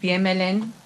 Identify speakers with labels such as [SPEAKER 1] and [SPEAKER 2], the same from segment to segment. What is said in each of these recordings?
[SPEAKER 1] PMLN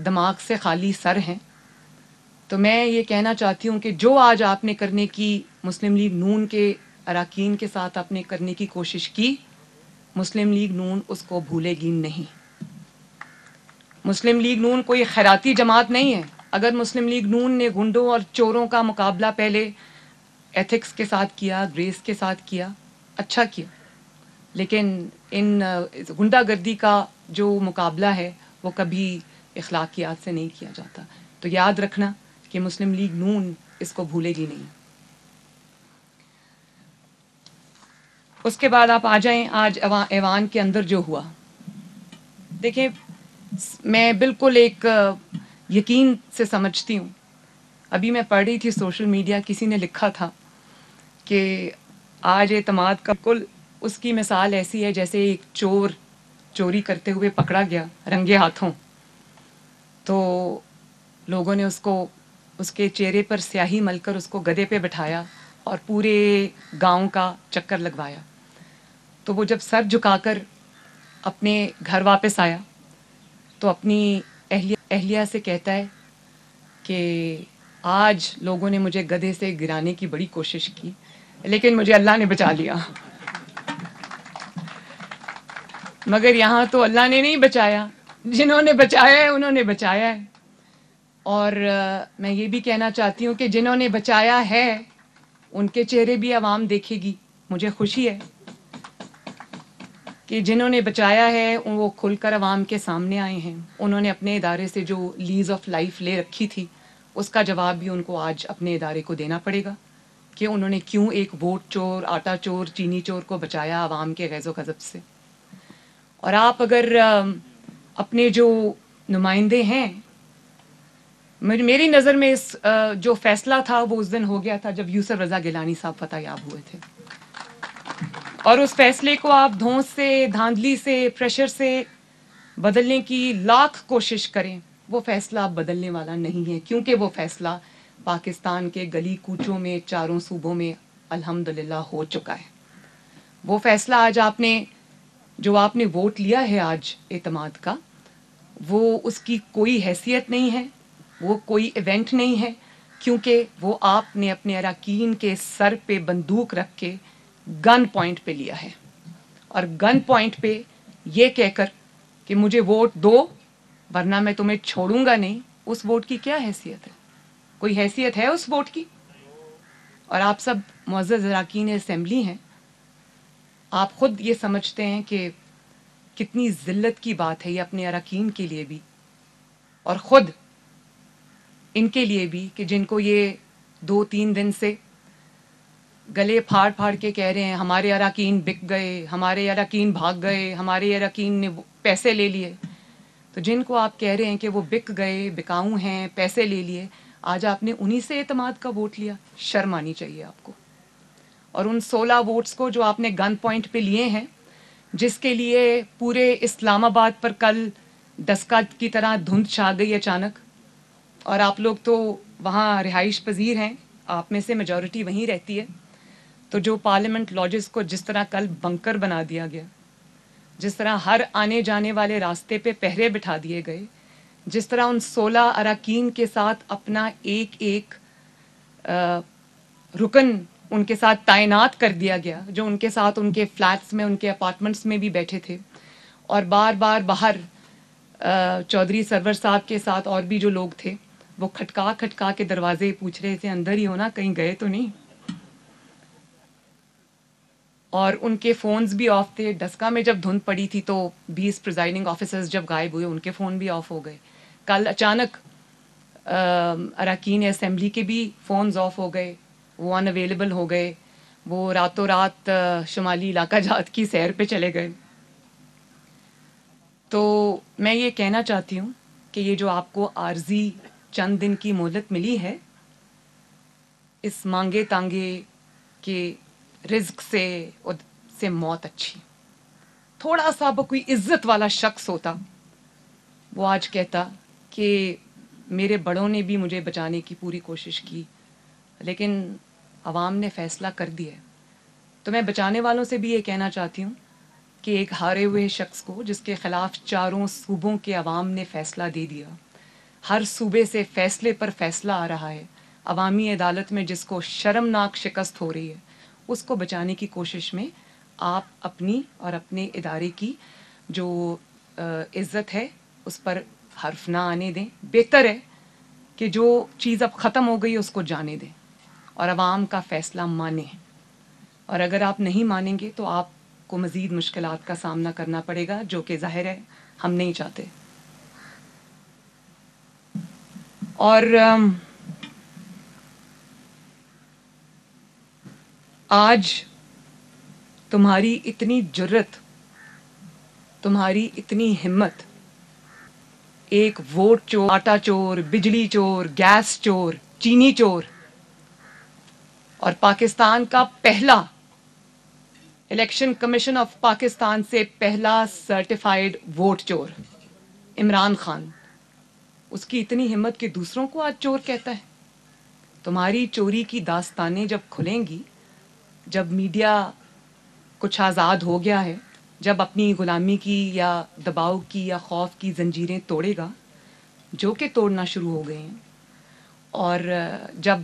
[SPEAKER 1] دماغ سے خالی سر ہیں. تو میں یہ کہنا چاہتی ہوں کہ جو آج آپ نے کرنے کی مسلم لیگ نون کے اراکین کے ساتھ آپ نے کرنے کی کوشش کی, مسلم لیگ نون اس کو بھولے گی نہیں. مسلم لیگ نون کوئی خیراتی جماعت نہیں ہے. اگر مسلم لیگ نون نے گنڈوں اور چوروں کا مقابلہ پہلے ایتھکس کے ساتھ کیا, گریس کے ساتھ کیا, اچھا کیا, لیکن ان گنڈا گردی کا جو مقابلہ ہے وہ کبھی اخلاقیات سے نہیں کیا جاتا. تو یاد رکھنا کہ مسلم لیگ نون اس کو بھولے گی نہیں. اس کے بعد آپ آ جائیں آج ایوان کے اندر جو ہوا. دیکھیں, میں بالکل ایک یقین سے سمجھتی ہوں. ابھی میں پڑھ رہی تھی سوشل میڈیا, کسی نے لکھا تھا کہ آج اعتماد کا کل اس کی مثال ایسی ہے جیسے ایک چور چوری کرتے ہوئے پکڑا گیا رنگے ہاتھوں, تو لوگوں نے اس کے چہرے پر سیاہی مل کر اس کو گدھے پہ بٹھایا اور پورے گاؤں کا چکر لگوایا. تو وہ جب سر جھکا کر اپنے گھر واپس آیا تو اپنی اہلیہ سے کہتا ہے کہ آج لوگوں نے مجھے گدھے سے گرانے کی بڑی کوشش کی لیکن مجھے اللہ نے بچا لیا. مگر یہاں تو اللہ نے نہیں بچایا, جنہوں نے بچایا ہے انہوں نے بچایا ہے. اور میں یہ بھی کہنا چاہتی ہوں کہ جنہوں نے بچایا ہے ان کے چہرے بھی عوام دیکھے گی. مجھے خوشی ہے کہ جنہوں نے بچایا ہے وہ کھل کر عوام کے سامنے آئے ہیں. انہوں نے اپنے ادارے سے جو لیز آف لائف لے رکھی تھی اس کا جواب بھی ان کو آج اپنے ادارے کو دینا پڑے گا کہ انہوں نے کیوں ایک ووٹ چور, آٹا چور, چینی چور کو بچایا عوام کے غیظ و غضب سے. اور آپ اگر اپنے جو نمائندے ہیں, میری نظر میں اس جو فیصلہ تھا وہ اس دن ہو گیا تھا جب یوسف رضا گیلانی صاحب فتح یاب ہوئے تھے, اور اس فیصلے کو آپ دھونس سے, دھاندلی سے, پریشر سے بدلنے کی لاکھ کوشش کریں, وہ فیصلہ اب بدلنے والا نہیں ہے, کیونکہ وہ فیصلہ پاکستان کے گلی کوچوں میں چاروں صوبوں میں الحمدللہ ہو چکا ہے. وہ فیصلہ آج آپ نے ووٹ لیا ہے آج اعتماد کا, وہ اس کی کوئی حیثیت نہیں ہے, وہ کوئی ایونٹ نہیں ہے, کیونکہ وہ آپ نے اپنے اراکین کے سر پہ بندوق رکھ کے گن پوائنٹ پہ لیا ہے. اور گن پوائنٹ پہ یہ کہہ کر کہ مجھے ووٹ دو ورنہ میں تمہیں چھوڑوں گا نہیں, اس ووٹ کی کیا حیثیت ہے؟ کوئی حیثیت ہے اس ووٹ کی؟ اور آپ سب معزز اراکین اسمبلی ہیں, آپ خود یہ سمجھتے ہیں کہ کتنی ذلت کی بات ہے یہ اپنے اراکین کے لیے بھی اور خود ان کے لیے بھی کہ جن کو یہ 2-3 دن سے گلے پھاڑ پھاڑ کے کہہ رہے ہیں ہمارے اراکین بک گئے, ہمارے اراکین بھاگ گئے, ہمارے اراکین نے پیسے لے لیے. تو جن کو آپ کہہ رہے ہیں کہ وہ بک گئے, بکاؤ ہیں, پیسے لے لیے, آج آپ نے انہی سے اعتماد کا ووٹ لیا. شرم آنی چاہیے آپ کو. اور ان 16 ووٹس کو جو آپ نے گن پوائنٹ پہ لیے ہیں, جس کے لیے پورے اسلام آباد پر کل ڈسکا کی طرح دھند چھا گئی اچانک, اور آپ لوگ تو وہاں رہائش پذیر ہیں, آپ میں سے میجورٹی وہیں رہتی ہے, تو جو پارلیمنٹ لاجز کو جس طرح کل بنکر بنا دیا گیا, جس طرح ہر آنے جانے والے راستے پہ پہرے بٹھا دیے گئے, جس طرح ان 16 اراکین کے ساتھ اپنا ایک ایک رکن ان کے ساتھ تعینات کر دیا گیا, جو ان کے ساتھ ان کے فلیٹس میں, ان کے اپارٹمنٹس میں بھی بیٹھے تھے, اور بار بار باہر چودھری سرور صاحب کے ساتھ اور بھی جو لوگ تھے وہ کھٹکا کھٹکا کے دروازے پوچھ رہے تھے اندر ہی ہونا, کہیں گئے تو نہیں. اور ان کے فونز بھی آف تھے. ڈسکا میں جب دھند پڑی تھی تو 20 پریزائڈنگ آفیسرز جب غائب ہوئے ان کے فون بھی آف ہو گئے. کل اچانک اراکین اسمبلی کے بھی فونز آف ہو گئے, وہ ان اویلیبل ہو گئے, وہ راتوں رات شمالی علاقہ جات کی سیر پہ چلے گئے. تو میں یہ کہنا چاہتی ہوں کہ یہ جو آپ کو عارضی چند دن کی مہلت ملی ہے, اس مانگے تانگے کے رزق سے موت اچھی. تھوڑا سا کوئی عزت والا شخص ہوتا وہ آج کہتا کہ میرے بڑوں نے بھی مجھے بچانے کی پوری کوشش کی لیکن عوام نے فیصلہ کر دیا. تو میں بچانے والوں سے بھی یہ کہنا چاہتی ہوں کہ ایک ہارے ہوئے شخص کو جس کے خلاف چاروں صوبوں کے عوام نے فیصلہ دے دیا, ہر صوبے سے فیصلے پر فیصلہ آ رہا ہے، عوامی عدالت میں جس کو شرمناک شکست ہو رہی ہے، اس کو بچانے کی کوشش میں آپ اپنی اور اپنے ادارے کی جو عزت ہے اس پر حرف نہ آنے دیں. بہتر ہے کہ جو چیز اب ختم ہو گئی اس کو جانے دیں اور عوام کا فیصلہ مانیں. اور اگر آپ نہیں مانیں گے تو آپ کو مزید مشکلات کا سامنا کرنا پڑے گا، جو کہ ظاہر ہے ہم نہیں چاہتے. اور آج تمہاری اتنی جرت، تمہاری اتنی ہمت، ایک ووٹ چور، آٹا چور، بجلی چور، گیس چور، چینی چور، اور پاکستان کا پہلا الیکشن کمیشن آف پاکستان سے پہلا سرٹیفائیڈ ووٹ چور عمران خان، اس کی اتنی ہمت کہ دوسروں کو آج چور کہتا ہے. تمہاری چوری کی داستانیں جب کھلیں گی، جب میڈیا کچھ آزاد ہو گیا ہے، جب اپنی غلامی کی یا دباؤ کی یا خوف کی زنجیریں توڑے گا، جو کہ توڑنا شروع ہو گئے ہیں، اور جب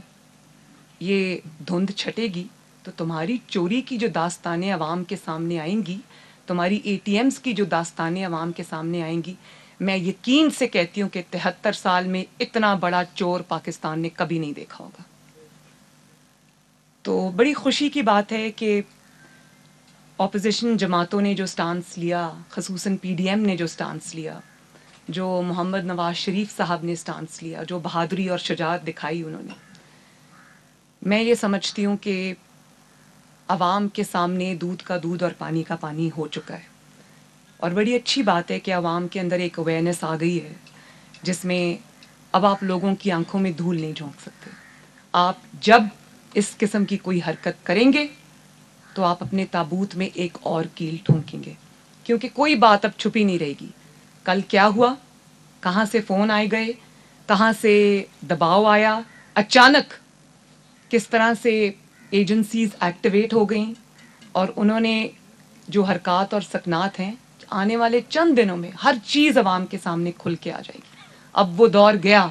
[SPEAKER 1] یہ دھند چھٹے گی تو تمہاری چوری کی جو داستانیں عوام کے سامنے آئیں گی، تمہاری اے ٹی ایمز کی جو داستانیں عوام کے سامنے آئیں گی، میں یقین سے کہتی ہوں کہ 73 سال میں اتنا بڑا چور پاکستان نے کبھی نہیں دیکھا ہوگا. تو بڑی خوشی کی بات ہے کہ اپوزیشن جماعتوں نے جو سٹانس لیا، خصوصاً پی ڈی ایم نے جو سٹانس لیا، جو محمد نواز شریف صاحب نے سٹانس لیا، جو بہادری اور شجاعت دکھائی انہوں نے، میں یہ سمجھتی ہوں کہ عوام کے سامنے دودھ کا دودھ اور پانی کا پانی ہو چکا ہے. اور بڑی اچھی بات ہے کہ عوام کے اندر ایک اویئرنیس آ گئی ہے جس میں اب آپ لوگوں کی آنکھوں میں دھول نہیں جھونک سکتے. آپ جب اس قسم کی کوئی حرکت کریں گے تو آپ اپنے تابوت میں ایک اور کیل ٹھونکیں گے، کیونکہ کوئی بات اب چھپی نہیں رہے گی. کل کیا ہوا، کہاں سے فون آئے گئے، کہاں سے دباؤ آیا، اچانک کس طرح سے ایجنسیز ایکٹیویٹ ہو گئیں، اور انہوں نے جو حرکات اور سکنات ہیں، آنے والے چند دنوں میں ہر چیز عوام کے سامنے کھل کے آ جائے گی. اب وہ دور گیا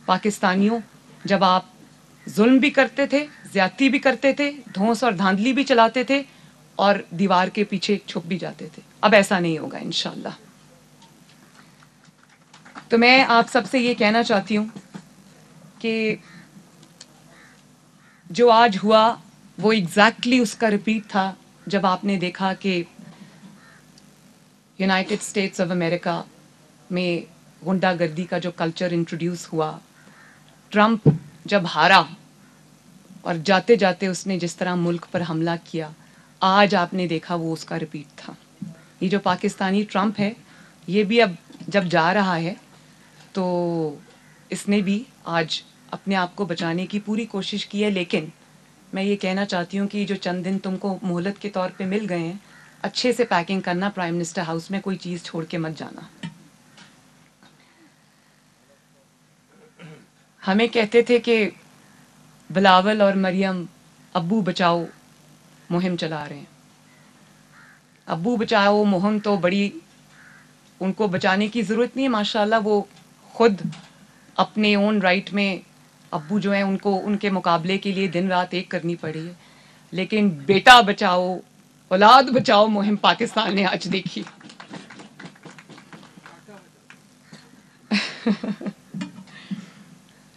[SPEAKER 1] پاکستانیوں جب آپ ظلم بھی کرتے تھے، زیادتی بھی کرتے تھے، دھونس اور دھاندلی بھی چلاتے تھے، اور دیوار کے پیچھے چھپ بھی جاتے تھے. اب ایسا نہیں ہوگا انشاءاللہ. تو میں آپ سب سے یہ کہنا چاہتی ہوں کہ جو آج ہوا وہ ایگزیکٹلی اس کا ریپیٹ تھا جب آپ نے دیکھا کہ یونائٹڈ اسٹیٹس آف امریکہ میں غنڈہ گردی کا جو کلچر انٹروڈیوس ہوا. ٹرمپ جب ہارا اور جاتے جاتے اس نے جس طرح ملک پر حملہ کیا، آج آپ نے دیکھا وہ اس کا ریپیٹ تھا. یہ جو پاکستانی ٹرمپ ہے، یہ بھی اب جب جا رہا ہے تو اس نے بھی آج اپنے آپ کو بچانے کی پوری کوشش کی ہے. لیکن میں یہ کہنا چاہتی ہوں کہ یہ جو چند دن تم کو مہلت کے طور پہ مل گئے ہیں، اچھے سے پیکنگ کرنا، پرائم منسٹر ہاؤس میں کوئی چیز چھوڑ کے مت جانا. ہمیں کہتے تھے کہ بلاول اور مریم ابو بچاؤ مہم چلا رہے ہیں. ابو بچاؤ مہم تو بڑی، ان کو بچانے کی ضرورت نہیں ہے، ماشاءاللہ وہ خود اپنے اون رائٹ میں ابو جو ہیں ان کو ان کے مقابلے کے لیے دن رات ایک کرنی پڑی ہے. لیکن بیٹا بچاؤ، اولاد بچاؤ مہم پاکستان نے آج دیکھی.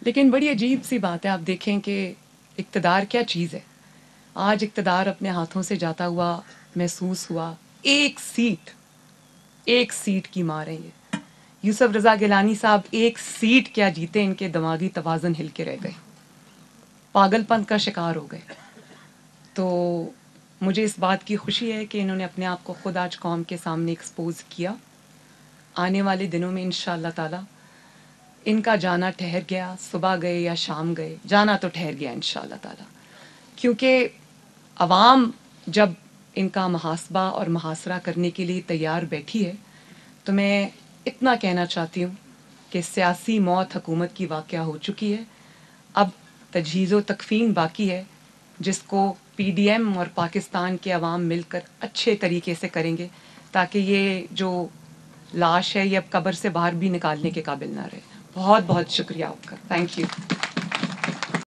[SPEAKER 1] لیکن بڑی عجیب سی بات ہے، آپ دیکھیں کہ اقتدار کیا چیز ہے. آج اقتدار اپنے ہاتھوں سے جاتا ہوا محسوس ہوا. ایک سیٹ کی مار ہے یہ. یوسف رضا گیلانی صاحب ایک سیٹ کیا جیتے، ان کے دماغی توازن ہل کے رہ گئے، پاگل پن کا شکار ہو گئے. تو مجھے اس بات کی خوشی ہے کہ انہوں نے اپنے آپ کو خود آج قوم کے سامنے ایکسپوز کیا. آنے والے دنوں میں انشاءاللہ تعالی ان کا جانا ٹھہر گیا، صبح گئے یا شام گئے، جانا تو ٹھہر گیا انشاءاللہ تعالی. کیونکہ عوام جب ان کا محاسبہ اور محاصرہ کرنے کے لیے تیار بیٹھی ہے، تو میں اتنا کہنا چاہتی ہوں کہ سیاسی موت حکومت کی واقعہ ہو چکی ہے. اب تجہیز و تکفین باقی ہے، جس کو پی ڈی ایم اور پاکستان کے عوام مل کر اچھے طریقے سے کریں گے، تاکہ یہ جو لاش ہے یہ اب قبر سے باہر بھی نکالنے کے قابل نہ رہے. بہت بہت شکریہ آپ کا. Thank you.